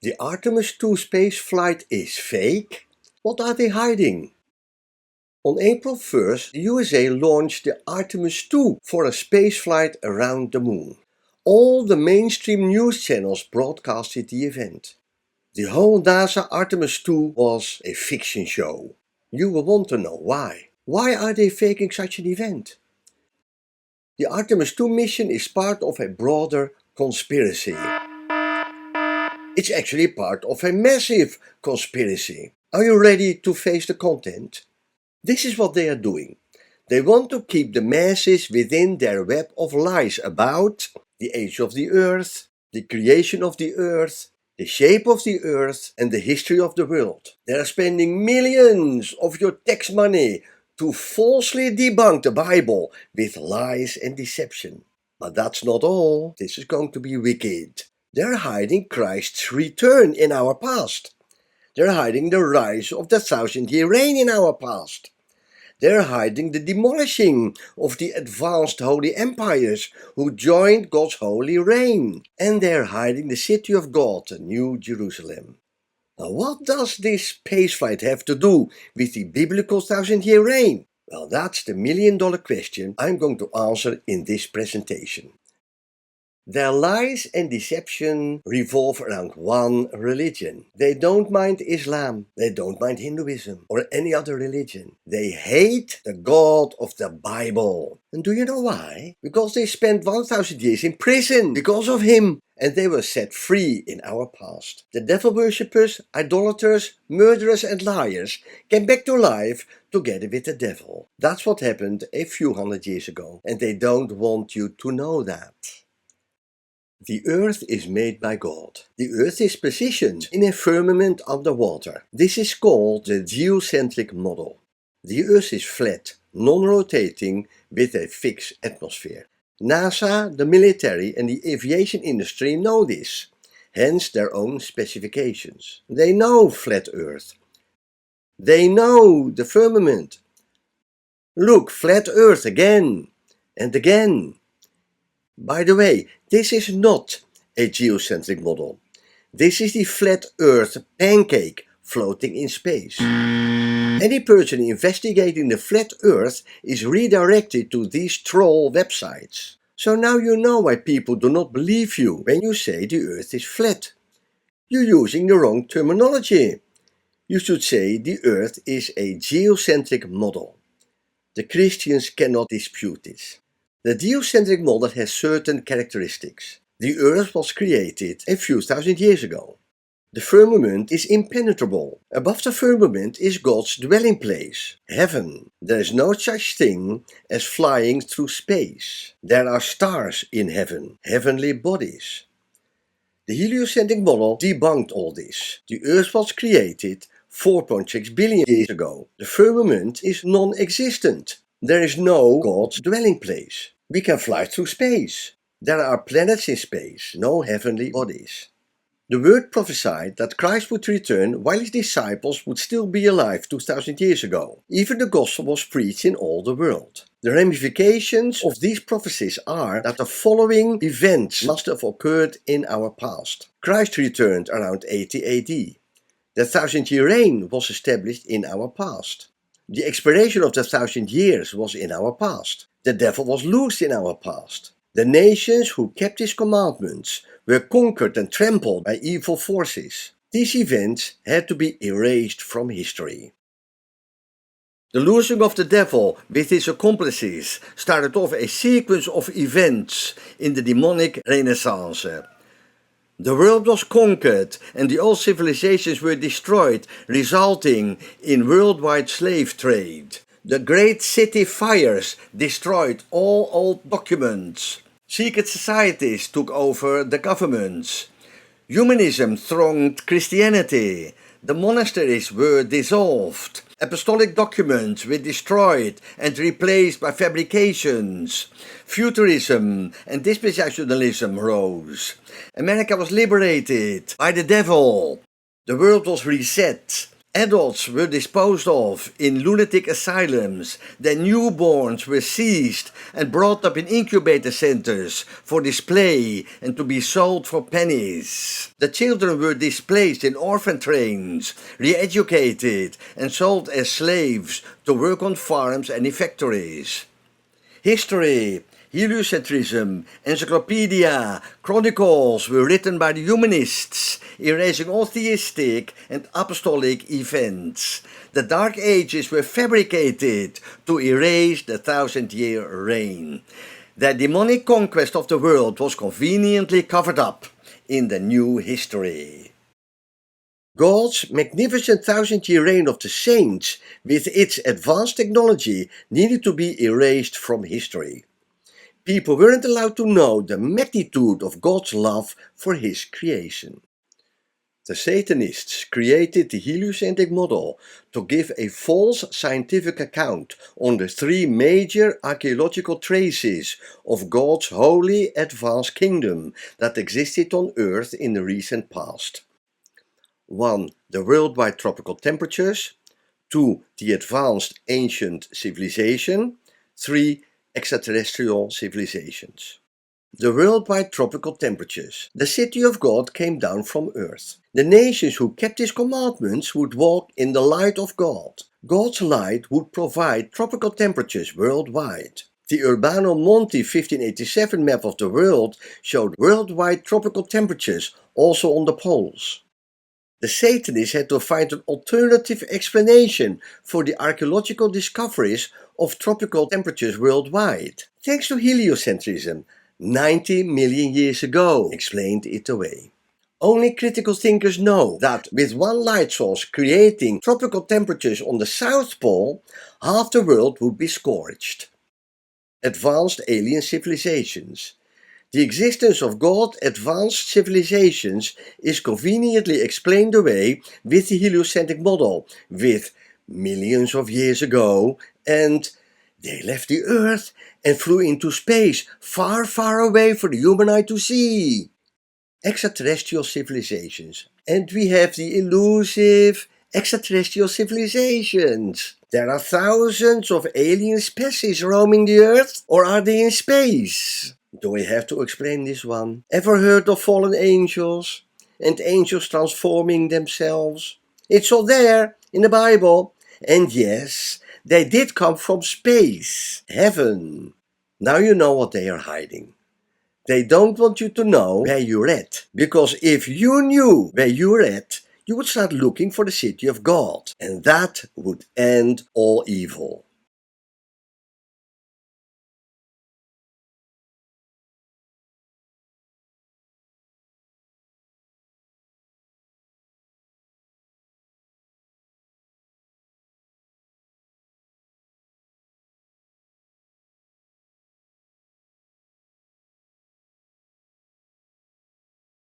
The Artemis II spaceflight is fake? What are they hiding? On April 1st, the USA launched the Artemis II for a spaceflight around the moon. All the mainstream news channels broadcasted the event. The whole NASA Artemis II was a fiction show. You will want to know why. Why are they faking such an event? The Artemis II mission is part of a broader conspiracy. It's actually part of a massive conspiracy. Are you ready to face the content? This is what they are doing. They want to keep the masses within their web of lies about the age of the Earth, the creation of the Earth, the shape of the Earth, and the history of the world. They are spending millions of your tax money to falsely debunk the Bible with lies and deception. But that's not all. This is going to be wicked. They're hiding Christ's return in our past. They're hiding the rise of the 1,000-year reign in our past. They're hiding the demolishing of the advanced holy empires who joined God's holy reign. And they're hiding the city of God, the New Jerusalem. Now, what does this spaceflight have to do with the biblical 1,000-year reign? Well, that's the million-dollar question I'm going to answer in this presentation. Their lies and deception revolve around one religion. They don't mind Islam, they don't mind Hinduism or any other religion. They hate the God of the Bible. And do you know why? Because they spent 1,000 years in prison because of him. And they were set free in our past. The devil worshippers, idolaters, murderers and liars came back to life together with the devil. That's what happened a few hundred years ago. And they don't want you to know that. The earth is made by God. The earth is positioned in a firmament underwater. This is called the geocentric model. The earth is flat, non-rotating, with a fixed atmosphere. NASA, the military and the aviation industry know this, hence their own specifications. They know flat earth. They know the firmament. Look, flat earth again and again. By the way, this is not a geocentric model. This is the flat earth pancake floating in space. Any person investigating the flat earth is redirected to these troll websites. So now you know why people do not believe you when you say the earth is flat. You're using the wrong terminology. You should say the earth is a geocentric model. The Christians cannot dispute this. The geocentric model has certain characteristics. The earth was created a few thousand years ago. The firmament is impenetrable. Above the firmament is God's dwelling place, heaven. There is no such thing as flying through space. There are stars in heaven, heavenly bodies. The heliocentric model debunked all this. The earth was created 4.6 billion years ago. The firmament is non-existent. There is no God's dwelling place. We can fly through space. There are planets in space, no heavenly bodies. The word prophesied that Christ would return while his disciples would still be alive 2,000 years ago. Even the gospel was preached in all the world. The ramifications of these prophecies are that the following events must have occurred in our past. Christ returned around 80 AD. The 1,000-year reign was established in our past. The expiration of the 1,000 years was in our past. The devil was loosed in our past. The nations who kept his commandments were conquered and trampled by evil forces. These events had to be erased from history. The loosing of the devil with his accomplices started off a sequence of events in the demonic Renaissance. The world was conquered and the old civilizations were destroyed, resulting in worldwide slave trade. The great city fires destroyed all old documents. Secret societies took over the governments. Humanism thronged Christianity. The monasteries were dissolved. Apostolic documents were destroyed and replaced by fabrications. Futurism and dispensationalism rose. America was liberated by the devil. The world was reset. Adults were disposed of in lunatic asylums, their newborns were seized and brought up in incubator centers for display and to be sold for pennies. The children were displaced in orphan trains, re-educated and sold as slaves to work on farms and in factories. History, heliocentrism, encyclopedia, chronicles were written by the humanists, erasing all theistic and apostolic events. The Dark Ages were fabricated to erase the 1,000-year reign. The demonic conquest of the world was conveniently covered up in the new history. God's magnificent 1,000-year reign of the saints, with its advanced technology, needed to be erased from history. People weren't allowed to know the magnitude of God's love for His creation. The Satanists created the heliocentric model to give a false scientific account on the three major archaeological traces of God's holy advanced kingdom that existed on Earth in the recent past. 1. The worldwide tropical temperatures. 2. The advanced ancient civilization. 3. Extraterrestrial civilizations. The worldwide tropical temperatures. The city of God came down from earth. The nations who kept His commandments would walk in the light of God. God's light would provide tropical temperatures worldwide. The Urbano Monti 1587 map of the world showed worldwide tropical temperatures also on the poles. The Satanists had to find an alternative explanation for the archaeological discoveries of tropical temperatures worldwide. Thanks to heliocentrism, 90 million years ago explained it away. Only critical thinkers know that with one light source creating tropical temperatures on the South Pole, half the world would be scorched. Advanced alien civilizations. The existence of God's advanced civilizations is conveniently explained away with the heliocentric model, with millions of years ago, and they left the Earth and flew into space, far, far away for the human eye to see. Extraterrestrial civilizations. And we have the elusive extraterrestrial civilizations. There are thousands of alien species roaming the Earth, or are they in space? Do I have to explain this one? Ever heard of fallen angels and angels transforming themselves? It's all there in the Bible. And yes, they did come from space, heaven. Now you know what they are hiding. They don't want you to know where you're at, because if you knew where you're at, you would start looking for the city of God, and that would end all evil.